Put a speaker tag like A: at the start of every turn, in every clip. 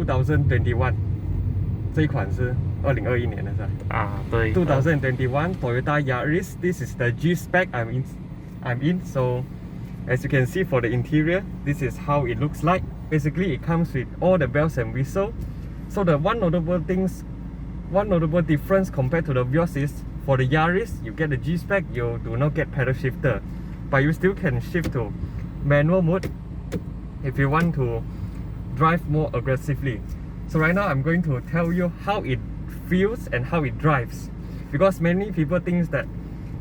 A: 2021，这一款是2021年的是吧？
B: 啊，对。
A: 2021 Toyota Yaris. This is the G spec I'm in. So as you can see for the interior, this is how it looks like. Basically, it comes with all the bells and whistles. So the one notable difference compared to the Vios is for the Yaris, you get the G spec, you do not get pedal shifter, but you still can shift to manual mode if you want to drive more aggressively. So right now I'm going to tell you how it feels and how it drives, because many people think that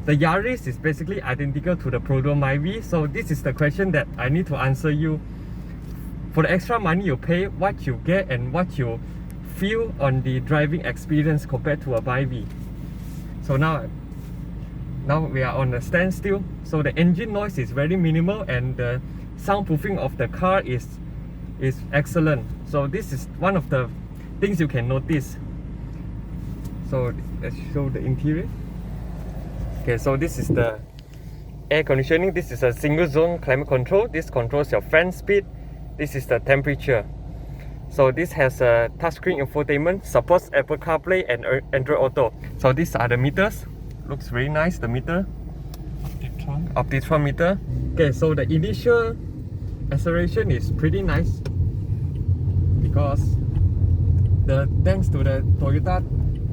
A: the Yaris is basically identical to the Prodo Myvi. So this is the question that I need to answer you. For the extra money you pay, what you get and what you feel on the driving experience compared to a Myvi. So now we are on a standstill. So the engine noise is very minimal and the soundproofing of the car is excellent. So this is one of the things you can notice. So let's show the interior. Okay, so this is the air conditioning. This is a single zone climate control. This controls your fan speed. This is the temperature. So this has a touchscreen infotainment, supports Apple CarPlay and Android Auto. So these are the meters. Looks very nice, the meter. Optitron meter. Okay, so the initial acceleration is pretty nice because thanks to the Toyota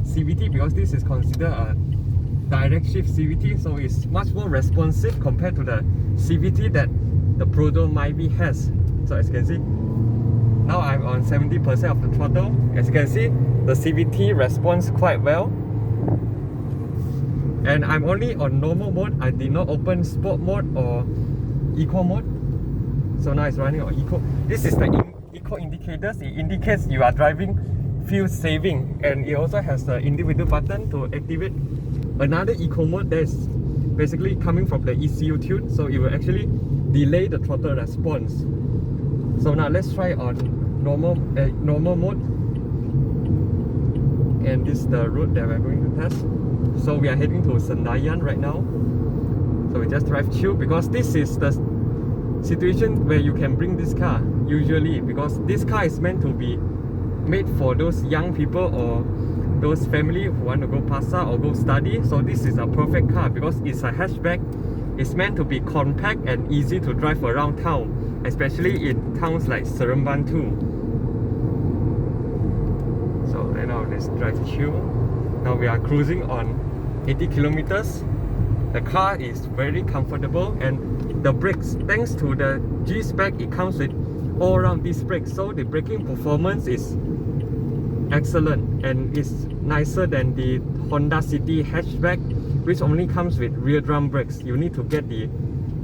A: CVT, because this is considered a direct shift CVT, so it's much more responsive compared to the CVT that the Prodo Myvi has. So as you can see, now I'm on 70% of the throttle. As you can see, the CVT responds quite well. And I'm only on normal mode. I did not open sport mode or eco mode. So now it's running on eco. This is the eco indicators. It indicates you are driving fuel saving, and it also has the individual button to activate another eco mode that is basically coming from the ECU tune. So it will actually delay the throttle response. So now let's try on normal mode, and this is the route that we're going to test. So we are heading to Sendayan right now. So we just drive chill because this is the situation where you can bring this car usually, because this car is meant to be made for those young people or those family who want to go pasar or go study. So this is a perfect car because it's a hatchback. It's meant to be compact and easy to drive around town, especially in towns like Seremban too. So right now let's drive chill. Now we are cruising on 80 kilometers. The car is very comfortable, and the brakes, thanks to the G spec, it comes with all-round disc brakes. So the braking performance is excellent and is nicer than the Honda City hatchback, which only comes with rear drum brakes. You need to get the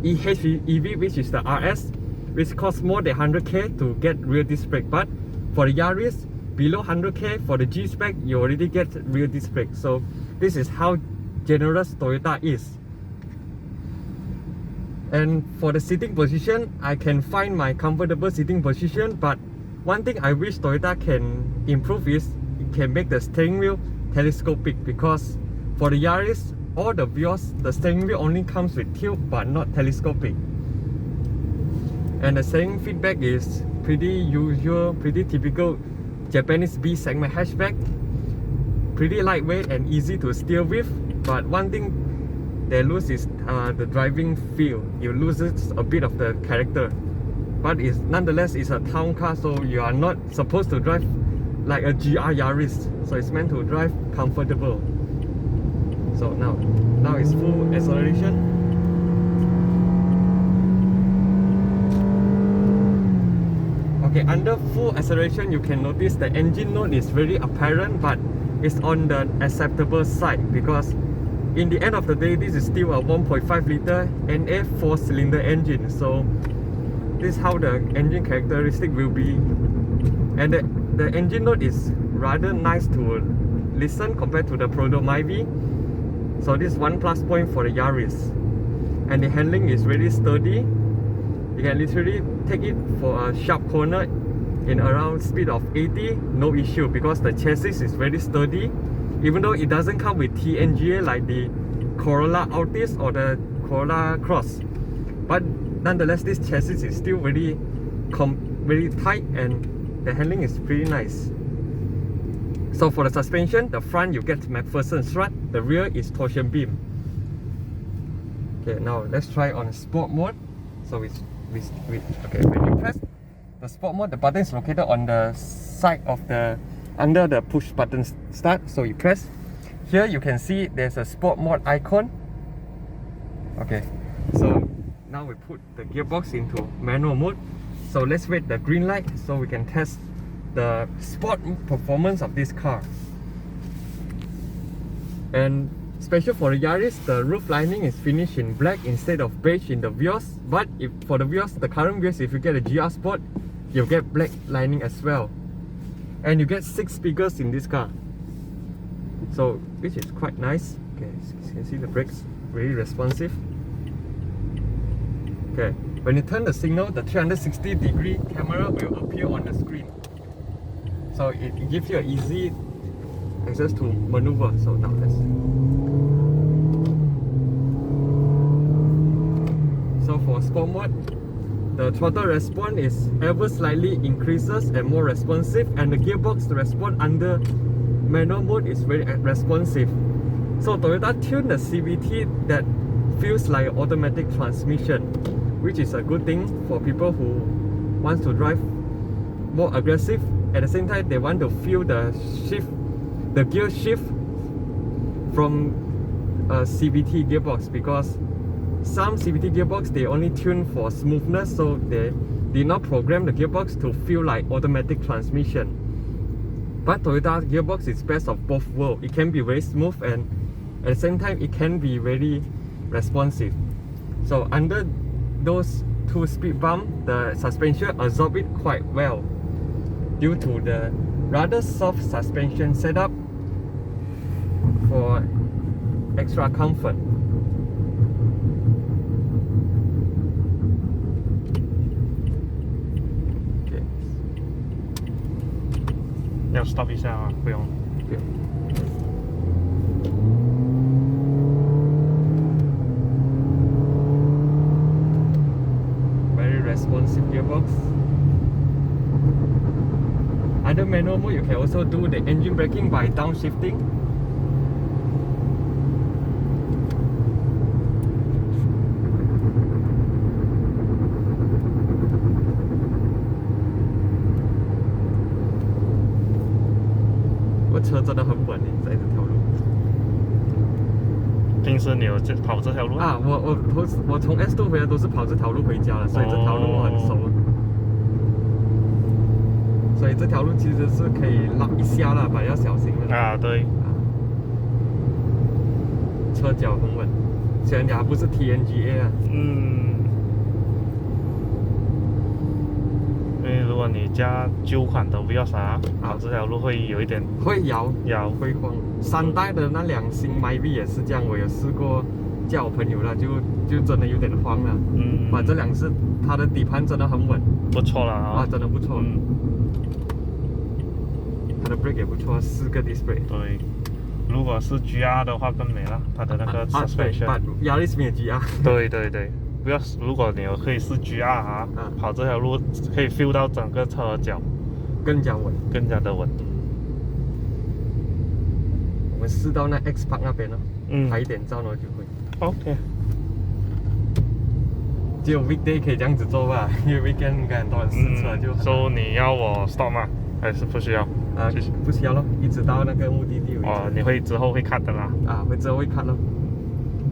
A: EV, which is the RS, which costs more than 100k to get rear disc brake. But for the Yaris, below 100k for the G spec, you already get rear disc brake. So this is how generous Toyota is. And for the seating position, I can find my comfortable seating position, but one thing I wish Toyota can improve is it can make the steering wheel telescopic, because for the Yaris, all the Vios, the steering wheel only comes with tilt but not telescopic. And the steering feedback is pretty usual, pretty typical Japanese B segment hatchback. Pretty lightweight and easy to steer with, but one thing they lose is the driving feel. You lose a bit of the character, but nonetheless it's a town car, so you are not supposed to drive like a GR Yaris. So it's meant to drive comfortable. So now it's full acceleration. Okay, under full acceleration you can notice the engine note is very apparent, but it's on the acceptable side, because in the end of the day, this is still a 1.5 liter NA 4-cylinder engine. So this is how the engine characteristic will be. And the engine note is rather nice to listen compared to the Prodo Myvi. So this is one plus point for the Yaris. And the handling is really sturdy. You can literally take it for a sharp corner in around speed of 80, no issue, because the chassis is very sturdy. Even though it doesn't come with TNGA like the Corolla Altis or the Corolla Cross, but nonetheless this chassis is still very tight and The handling is pretty nice. So for the suspension, the front you get McPherson strut, the rear is torsion beam. Okay, now let's try on sport mode. So okay, when you press the sport mode, the button is located on the side of the under the push button start. So you press. Here you can see there's a sport mode icon. Okay, so now we put the gearbox into manual mode. So let's wait the green light so we can test the sport performance of this car. And special for the Yaris, the roof lining is finished in black instead of beige in the Vios. But if for the Vios, the current Vios, if you get a GR Sport, you'll get black lining as well. And you get 6 speakers in this car, so which is quite nice. Okay, you can see the brakes really responsive. Okay, when you turn the signal, the 360-degree camera will appear on the screen. So it gives you an easy access to maneuver. So now let's. So for sport mode, the throttle response is ever slightly increases and more responsive, and the gearbox response under manual mode is very responsive. So Toyota tuned the CVT that feels like automatic transmission, which is a good thing for people who want to drive more aggressive. At the same time, they want to feel the shift, the gear shift from a CVT gearbox, because some CVT gearbox they only tune for smoothness, so they did not program the gearbox to feel like automatic transmission. But Toyota gearbox is best of both worlds. It can be very smooth, and at the same time it can be very responsive. So under those 2 speed bumps, the suspension absorbs it quite well due to the rather soft suspension setup for extra comfort.
B: 要 stop 一下啊，不用。
A: Very responsive gearbox. Under manual mode, you can also do the engine braking by downshifting. The 车真的很稳，在这条路。
B: 平时你有跑这条路
A: 啊？我从 S2 回来都是跑这条路回家的，所以这条路我很熟。所以这条路其实是可以绕一下啦，但要小心了。
B: 啊，对。
A: 车脚很稳，虽然它不是 TNGA 啊。
B: 因为如果你加旧款的 Vios 跑这条路会有一点
A: 会摇会晃。3代的那2星 MyV 也是这样，我有试过叫我朋友了，就真的有点慌了。反正2是它的底盘真的很稳，
B: 不错了啊，
A: 真的不错。它的 brake 也不错，4个 disc brake。对，
B: 如果是 GR 的话更美了，它的那个 suspension。Yaris
A: 没有 GR。
B: 对对对。不要，如果你可以是 GR 跑这条路可以 feel 到整个车脚
A: 更加稳，
B: 更加的稳。
A: 我们试到那 X Park 那边了，拍一点照呢就会。
B: OK。
A: 只有 weekday 可以这样子做吧，因为 weekend 应该很多人试车就。
B: So 你要我 stop 吗？还是不需要？
A: 不需要咯，一直到那个目的地为止。
B: 你会之后会看的啦。
A: 之后会看咯。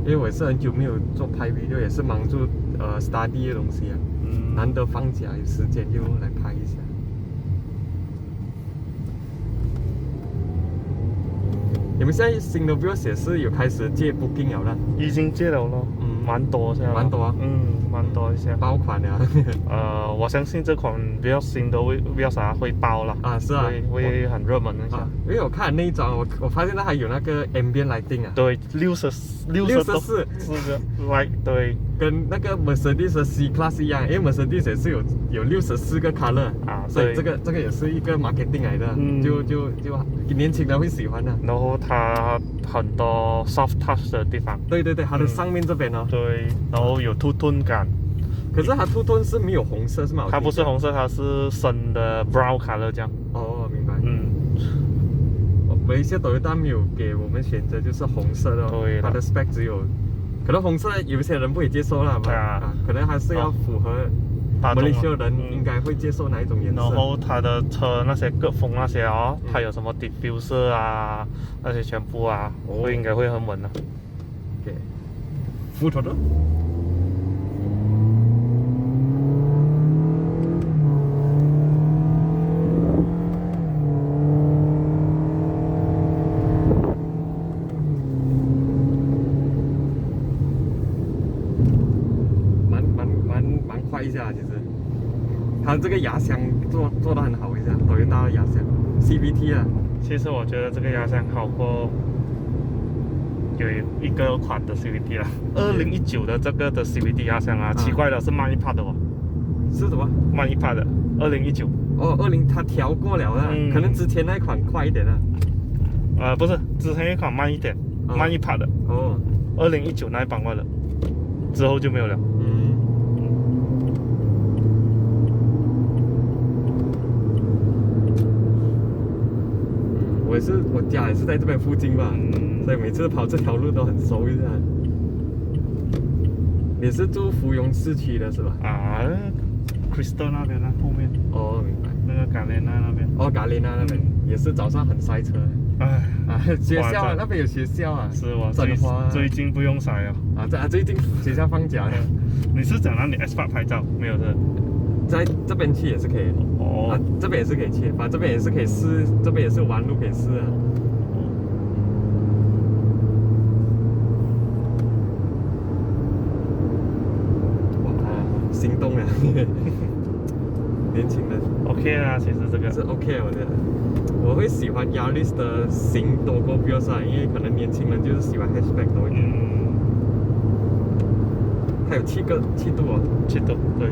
A: 因为我也是很久没有做拍 video， 也是忙住study 的东西啊，难得放假有时间就来拍一下。你们现在新的 Vios 也是有开始借 booking 了的？
B: 已经借了咯，蛮多现在。
A: 蛮多啊，
B: 蛮多一些。
A: 爆款了。
B: 我相信这款比较新的 Vios 会爆了。
A: 是啊，
B: 会很热门一下。
A: 因为我看那一张，我发现它还有那个 ambient lighting 啊。
B: 对，64个 light， 对。
A: 跟那个 Mercedes 的 C Class 一样，因为 Mercedes 也是有64个 color 所以这个也是一个 marketing 来的，就年轻人会喜欢的。
B: 然后它很多 soft touch 的地方。
A: 对，它的上面这边哦。
B: 对，然后有 two tone 感，
A: 可是它兔顿是没有红色是吗？
B: 它不是红色，它是深的 brown color 这样。
A: 哦，明白。
B: 嗯，
A: 马来西亚Toyota没有给我们选择，就是红色的、哦。
B: 对的
A: 它的 spec 只有，可能红色有些人不会接受啦吧？可能还是要符合。马来西亚人应该会接受哪一种颜色？
B: 然后它的车那些隔风那些哦，它有什么 diffuser 啊，那些全部啊，应该会很稳的。
A: OK， full throttle。蛮快一下，其实。它这个压箱做得很好一下，Toyota的压箱 CVT 啊。
B: 其实我觉得这个压箱好过有一个款的 CVT 啦，2019的这个的 CVT 压箱啊，奇怪的是慢一拍的哦。
A: 是什么？
B: 慢一拍的，2019。
A: 哦，20它调过了的，可能之前那一款快一点啊。
B: 不是，之前一款慢一点，慢一拍的。
A: 哦。
B: 2019那一版过的，之后就没有了。我家也是在这边附近吧，所以每次跑这条路都很熟一下。你是住芙蓉市区的是吧？Crystal 那边呢，后面。
A: 哦，明白。
B: 那个嘎雷纳那边。
A: 哦，嘎雷纳那边也是早上很塞车。学校啊，那边有学校啊。
B: 是我最近不用塞了。
A: 最近学校放假了。
B: 你是讲让你 S8 拍照没有的？
A: 在这边去也是可以的。这边也是可以去，反正这边也是可以试，这边也是弯路可以试啊。哇，心动了，年轻人。
B: OK 啊，其实这个
A: 是 OK， 我觉得我会喜欢 Yaris 的型多过 Vios 啊，因为可能年轻人就是喜欢 hatchback 多一点。它有7度哦
B: ，7度，对。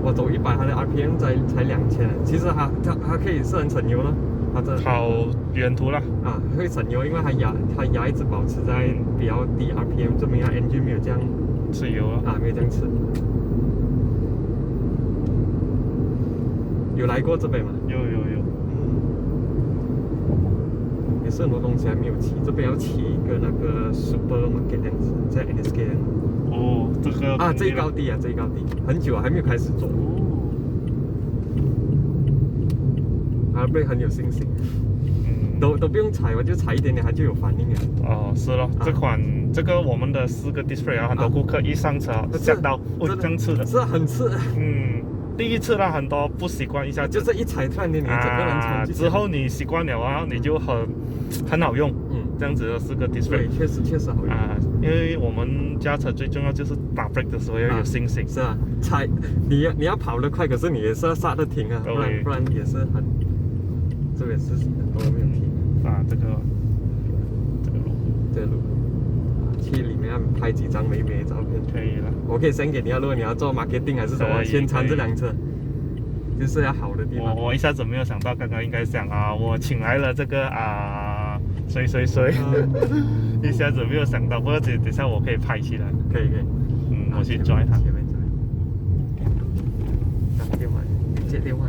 A: 我走100，它的 RPM 才2000，其实它可以是很省油了，
B: 跑远途了
A: 会省油，因为它压一直保持在比较低 RPM， 证明它 engine 没有这样
B: 吃油
A: 没有这样吃。有来过这边吗？
B: 有。
A: 也是很多东西还没有骑，这边要骑一个那个 supermarket 这样子，在 NSK。
B: 这个
A: 最高地很久还没有开始做。不会很有信心。都不用踩，我就踩一点点，它就有反应了。
B: 是咯，这个我们的4个 display 很多顾客一上车吓到，这样刺的。
A: 是很刺。
B: 第一次很多不习惯一下，
A: 就是一踩突然间你整个人冲进去。
B: 之后你习惯了你就很好用。这样子的4个 display，
A: 对，确实好用
B: 因为我们驾车最重要就是打 brake 的时候要有信心。
A: 是啊，你要跑得快，可是你也是要刹得停啊，不然也是很，这边是很多人没有停这个路，去里面拍几张美美的照片
B: 可以了。
A: 我可以send给你啊，如果你要做 marketing 还是什么，宣传这辆车。就是要好的地方。
B: 我一下子没有想到，刚刚应该想我请来了这个谁，一下子没有想到，不过等下我可以拍起来。
A: 可以。
B: 我去拽它。
A: 前面。打电话，接电话。